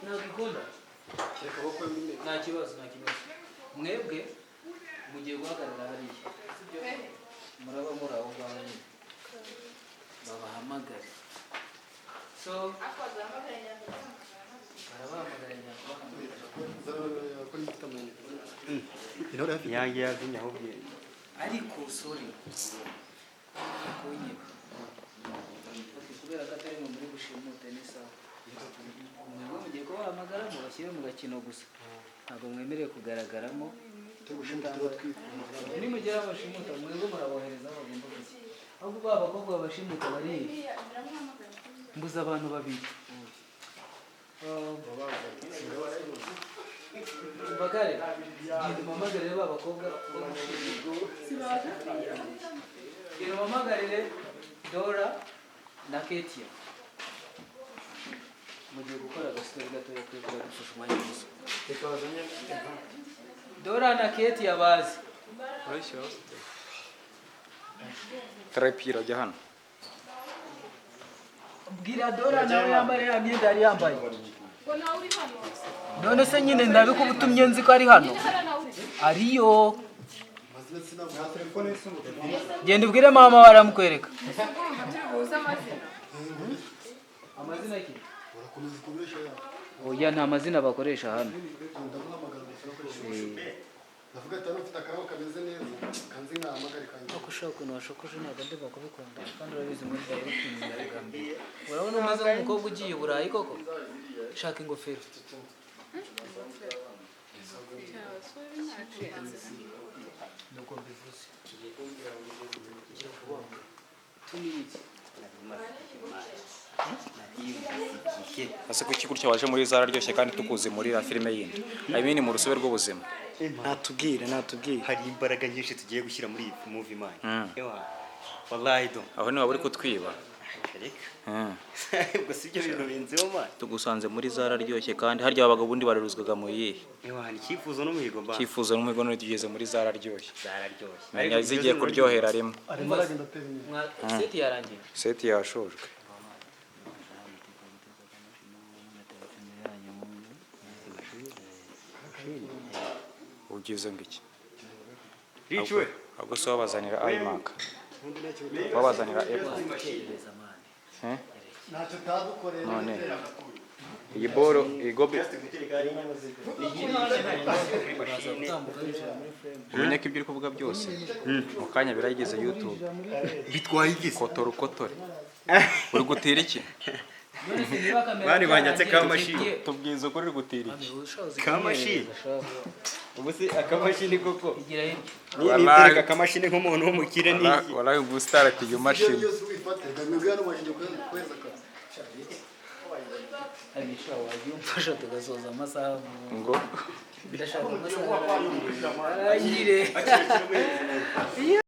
nagikunda reka boko mine nta kibazo mwebwe mugiye guhagarara hariya sibyo muraba muri aho ngaho babahamagara so ariko sorry kunyiba kubera ko atari mu muri gushimuta n'isaha mwebwe mugiye kubahamagara mu bashyire mu gakino gusa ntabwo mwemerewe kugaragaramo nimugera abashimuta mwebwe murabohereza aho bagomba kujya ahubwo ba bakobwa babashimuta bari mbuza abantu babiri Bakare genda mamagarire ba bakobwa genda mamagarire Dora na Ketia mugiye gukora agastori gatoya kuri gufasha umwanya musa Dora na Ketia bazi Trepira jya hano bwira Dora nawe yambare ya myenda yari yambaye none se nyine ndabikubutumye nzi ko ari hano ariyo genda ubwire mama waramukwereka amazina ki oya nta mazina bakoresha hano navuga ati afite akaho kameze neza kanzi nkahamagare kanzi uko ushaka ukuntu washokoje ntabwo ndi bakubikunda kandi urabizi muri directing ndagambiye urabona umaze nk'umukobwa ugiye i Burayi koko shaka ingofero nuko mbivuze ase kuki gutya waje muri zararyoshye kandi tukuzi muri la filime yindi I mean mu rusobe rw'ubuzima natubwire hari imbaraga nyinshi tugiye gushyira muri iyi movie man wallahi do aho ni waburi kutwiba ubwo sibyo bintu benzeho man tugusanze muri zararyoshye kandi harya abaga bundi bararuzwaga mu yihe ni cyifuzo n'umuhigo mba cyifuzo n'umuhigo none tugeze muri zararyoshye nanya zigiye kuryohera rimwe seti yarangiye seti yashojwe ugize ngiki ricwe ahubwo so wabazanira iMac wabazanira Apple ntacyo tadukorera none iyi boro igobe umenye ko ibyo uri kuvuga byose mu kanya birayigeze YouTube bitwaye igise kotore uri gutera iki bari banyatse kamashini tubwiza ko uri gutera iki kamashini ubu se akamashini koko igira hirya nitereka akamashini nk'umuntu w'umukire n'iki wallahi ubustar ati iyo mashini byose ubifate ngamwe hano wajye kweza ka abisha wagiye umfasha tugasoza amasaha ngo ndashaka amasaha arangire